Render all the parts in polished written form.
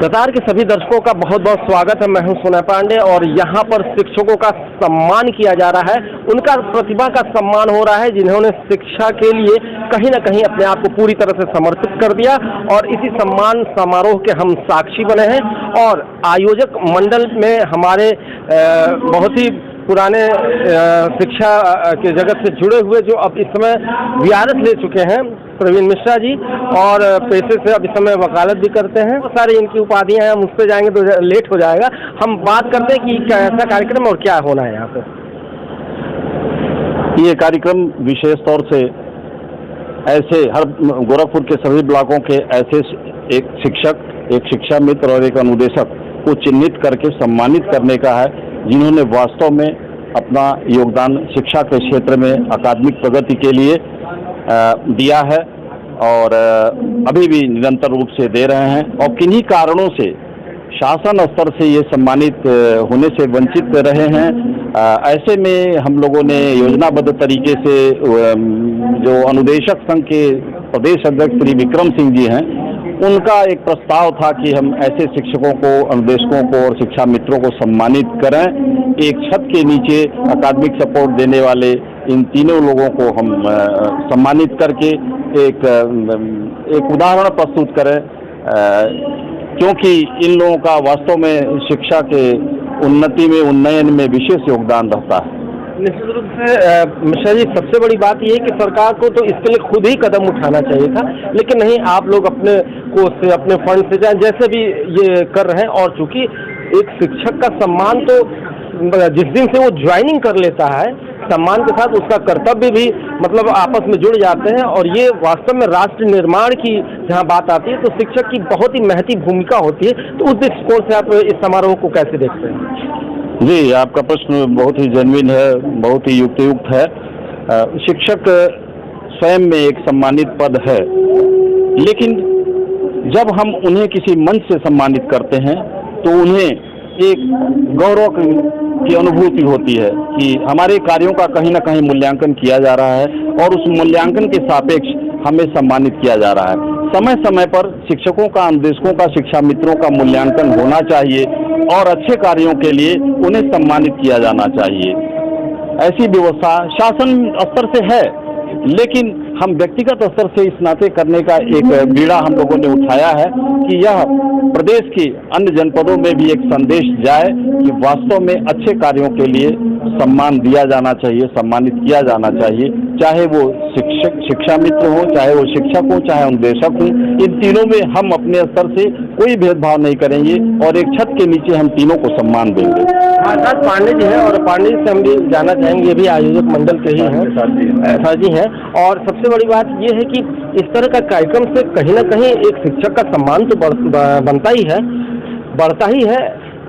कतार के सभी दर्शकों का बहुत बहुत स्वागत है। मैं हूं सोना पांडे और यहां पर शिक्षकों का सम्मान किया जा रहा है, उनका प्रतिभा का सम्मान हो रहा है जिन्होंने शिक्षा के लिए कहीं ना कहीं अपने आप को पूरी तरह से समर्पित कर दिया। और इसी सम्मान समारोह के हम साक्षी बने हैं और आयोजक मंडल में हमारे बहुत ही पुराने शिक्षा के जगत से जुड़े हुए जो अब इस समय वीआरएस ले चुके हैं प्रवीण मिश्रा जी, और पेशे से अब इस समय वकालत भी करते हैं। बहुत सारी इनकी उपाधियां हैं, हम उस पर जाएंगे तो लेट हो जाएगा। हम बात करते हैं कि कैसा कार्यक्रम और क्या होना है यहाँ पे। ये कार्यक्रम विशेष तौर से ऐसे हर गोरखपुर के सभी ब्लॉकों के ऐसे एक शिक्षक, एक शिक्षा मित्र और एक अनुदेशक को चिन्हित करके सम्मानित करने का है जिन्होंने वास्तव में अपना योगदान शिक्षा के क्षेत्र में अकादमिक प्रगति के लिए दिया है और अभी भी निरंतर रूप से दे रहे हैं। और किन्हीं कारणों से शासन स्तर से ये सम्मानित होने से वंचित रहे हैं। ऐसे में हम लोगों ने योजनाबद्ध तरीके से जो अनुदेशक संघ के प्रदेश अध्यक्ष श्री विक्रम सिंह जी हैं, उनका एक प्रस्ताव था कि हम ऐसे शिक्षकों को, अनुदेशकों को और शिक्षा मित्रों को सम्मानित करें। एक छत के नीचे अकादमिक सपोर्ट देने वाले इन तीनों लोगों को हम सम्मानित करके एक उदाहरण प्रस्तुत करें, क्योंकि इन लोगों का वास्तव में शिक्षा के उन्नति में, उन्नयन में विशेष योगदान रहता है। निश्चित रूप से मिश्रा जी, सबसे बड़ी बात यह है कि सरकार को तो इसके लिए खुद ही कदम उठाना चाहिए था, लेकिन नहीं, आप लोग अपने कोष से, अपने फंड से जाए जैसे भी ये कर रहे हैं। और चूंकि एक शिक्षक का सम्मान तो जिस दिन से वो ज्वाइनिंग कर लेता है, सम्मान के साथ उसका कर्तव्य भी मतलब आपस में जुड़ जाते हैं। और ये वास्तव में राष्ट्र निर्माण की जहाँ बात आती है तो शिक्षक की बहुत ही महती भूमिका होती है। तो उस दृष्टिकोण से आप इस समारोह को कैसे देखते हैं? जी, आपका प्रश्न बहुत ही जेन्युइन है, बहुत ही युक्त है। शिक्षक स्वयं में एक सम्मानित पद है, लेकिन जब हम उन्हें किसी मंच से सम्मानित करते हैं तो उन्हें एक गौरव की अनुभूति होती है कि हमारे कार्यों का कहीं ना कहीं मूल्यांकन किया जा रहा है और उस मूल्यांकन के सापेक्ष हमें सम्मानित किया जा रहा है। समय समय पर शिक्षकों का, अनुदेशकों का, शिक्षा मित्रों का मूल्यांकन होना चाहिए और अच्छे कार्यों के लिए उन्हें सम्मानित किया जाना चाहिए। ऐसी व्यवस्था शासन स्तर से है, लेकिन हम व्यक्तिगत स्तर से इस नाते करने का एक बीड़ा हम लोगों ने उठाया है कि यह प्रदेश के अन्य जनपदों में भी एक संदेश जाए कि वास्तव में अच्छे कार्यों के लिए सम्मान दिया जाना चाहिए, सम्मानित किया जाना चाहिए, चाहे वो शिक्षा मित्र हो, चाहे वो शिक्षक हो, चाहे अनुदेशक हो। इन तीनों में हम अपने स्तर से कोई भेदभाव नहीं करेंगे और एक छत के नीचे हम तीनों को सम्मान देंगे। आजाद पांडे जी हैं और पांडे जी से हम भी जानना चाहेंगे, ये भी आयोजक मंडल के ही हैं, साथ जी हैं। और सबसे बड़ी बात ये है कि इस तरह का कार्यक्रम से कहीं ना कहीं एक शिक्षक का सम्मान तो बनता ही है, बढ़ता ही है।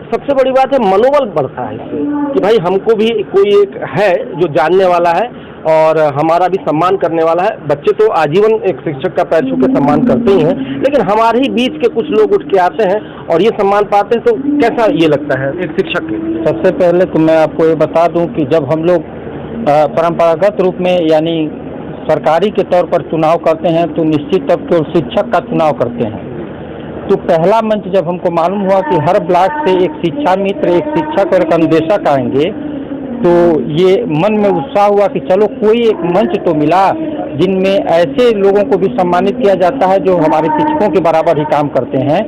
सबसे बड़ी बात है मनोबल बढ़ता है इससे कि भाई हमको भी कोई एक है जो जानने वाला है और हमारा भी सम्मान करने वाला है। बच्चे तो आजीवन एक शिक्षक का पैर छू के सम्मान करते ही हैं, लेकिन हमारे ही बीच के कुछ लोग उठ के आते हैं और ये सम्मान पाते हैं, तो कैसा ये लगता है एक शिक्षक के? सबसे पहले तो मैं आपको ये बता दूं कि जब हम लोग परंपरागत रूप में यानी सरकारी के तौर पर चुनाव करते हैं तो निश्चित तौर पर शिक्षक का चुनाव करते हैं। तो पहला मंच जब हमको मालूम हुआ कि हर ब्लॉक से एक शिक्षा मित्र, एक शिक्षक और एक अनुदेशक आएंगे, तो ये मन में उत्साह हुआ कि चलो कोई एक मंच तो मिला जिनमें ऐसे लोगों को भी सम्मानित किया जाता है जो हमारे शिक्षकों के बराबर ही काम करते हैं।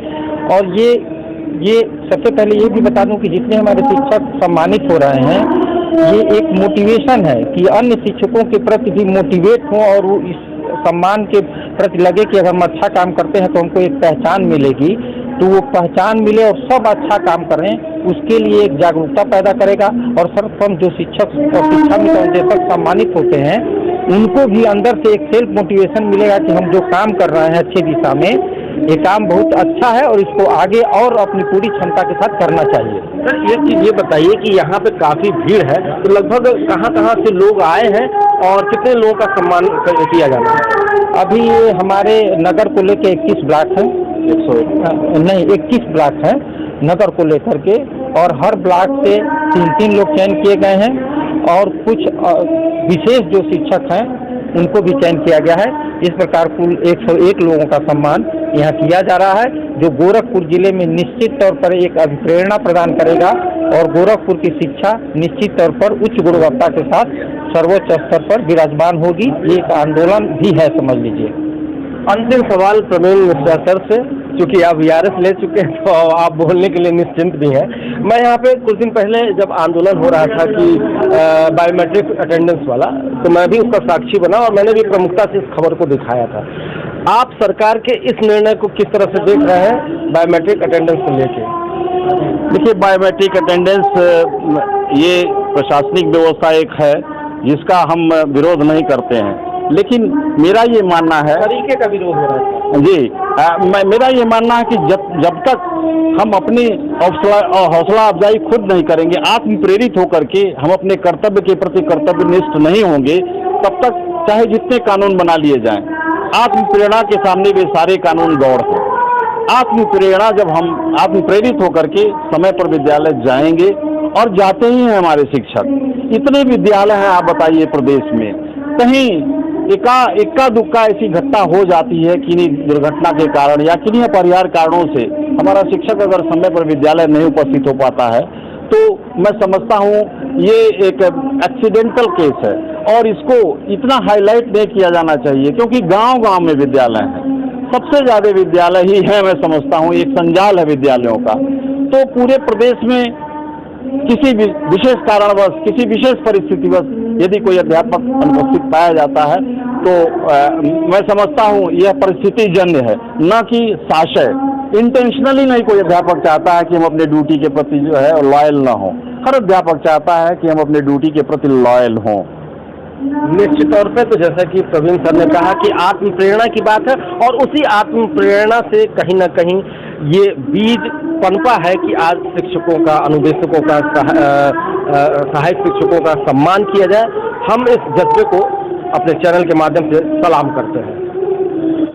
और ये सबसे पहले ये भी बता दूं कि जितने हमारे शिक्षक सम्मानित हो रहे हैं, ये एक मोटिवेशन है कि अन्य शिक्षकों के प्रति भी मोटिवेट हों और वो इस सम्मान के प्रति लगे कि अगर हम अच्छा काम करते हैं तो हमको एक पहचान मिलेगी, तो वो पहचान मिले और सब अच्छा काम करें, उसके लिए एक जागरूकता पैदा करेगा। और सर्वप्रथम जो शिक्षक और शिक्षा मित्र अनुदेशक सम्मानित होते हैं उनको भी अंदर से एक सेल्फ मोटिवेशन मिलेगा कि हम जो काम कर रहे हैं अच्छी दिशा में, ये काम बहुत अच्छा है और इसको आगे और अपनी पूरी क्षमता के साथ करना चाहिए। सर, एक चीज़ ये बताइए कि यहाँ पे काफ़ी भीड़ है, तो लगभग कहाँ से लोग आए हैं और कितने लोगों का सम्मान किया जाना है? अभी हमारे नगर को लेकर 21 ब्लॉक हैं, 21 ब्लॉक हैं नगर को लेकर के, और हर ब्लॉक से 3-3 लोग चयन किए गए हैं। और कुछ विशेष जो शिक्षक हैं उनको भी चयन किया गया है। इस प्रकार कुल 101 लोगों का सम्मान यहाँ किया जा रहा है, जो गोरखपुर जिले में निश्चित तौर पर एक अभिप्रेरणा प्रदान करेगा और गोरखपुर की शिक्षा निश्चित तौर पर उच्च गुणवत्ता के साथ सर्वोच्च स्तर पर विराजमान होगी। ये एक आंदोलन भी है, समझ लीजिए। अंतिम सवाल प्रवीण मिश्रा सर से, चूंकि आप वीआरएस ले चुके हैं तो आप बोलने के लिए निश्चिंत भी हैं। मैं यहाँ पे कुछ दिन पहले जब आंदोलन हो रहा था कि बायोमेट्रिक अटेंडेंस वाला, तो मैं भी उसका साक्षी बना और मैंने भी प्रमुखता से इस खबर को दिखाया था। आप सरकार के इस निर्णय को किस तरह से देख रहे हैं बायोमेट्रिक अटेंडेंस को लेके? देखिए, बायोमेट्रिक अटेंडेंस ये प्रशासनिक व्यवस्था एक है जिसका हम विरोध नहीं करते हैं, लेकिन मेरा ये मानना है तरीके का विरोध हो रहा है जी। मेरा ये मानना है कि जब तक हम अपनी हौसला अफजाई खुद नहीं करेंगे, आत्म प्रेरित होकर के हम अपने कर्तव्य के प्रति कर्तव्यनिष्ठ नहीं होंगे, तब तक चाहे जितने कानून बना लिए जाएं, आत्म प्रेरणा के सामने वे सारे कानून गौर हैं। आत्म प्रेरणा जब हम आत्म प्रेरित होकर के समय पर विद्यालय जाएंगे, और जाते ही हैं हमारे शिक्षक, इतने विद्यालय हैं, आप बताइए प्रदेश में कहीं इक्का दुक्का ऐसी घटना हो जाती है किन्हीं दुर्घटना के कारण या किन्हीं अपरिहार्य कारणों से हमारा शिक्षक अगर समय पर विद्यालय नहीं उपस्थित हो पाता है, तो मैं समझता हूँ ये एक एक्सीडेंटल केस है और इसको इतना हाईलाइट नहीं किया जाना चाहिए, क्योंकि गांव-गांव में विद्यालय हैं, सबसे ज़्यादा विद्यालय ही है, मैं समझता हूँ एक संजाल है विद्यालयों का। तो पूरे प्रदेश में किसी विशेष कारणवश, किसी विशेष परिस्थितिवश यदि कोई अध्यापक अनुपस्थित पाया जाता है, तो मैं समझता हूँ यह परिस्थिति जन्य है, न कि साशय। इंटेंशनली नहीं कोई अध्यापक चाहता है कि हम अपने ड्यूटी के प्रति जो है लॉयल न हों। हर अध्यापक चाहता है कि हम अपने ड्यूटी के प्रति लॉयल हों। निश्चित तौर पे, तो जैसा कि प्रवीण सर ने कहा कि आत्म प्रेरणा की बात है, और उसी आत्म प्रेरणा से कहीं ना कहीं ये बीज पनपा है कि आज शिक्षकों का, अनुदेशकों का, सहायक शिक्षकों का सम्मान किया जाए। हम इस जज्बे को अपने चैनल के माध्यम से सलाम करते हैं।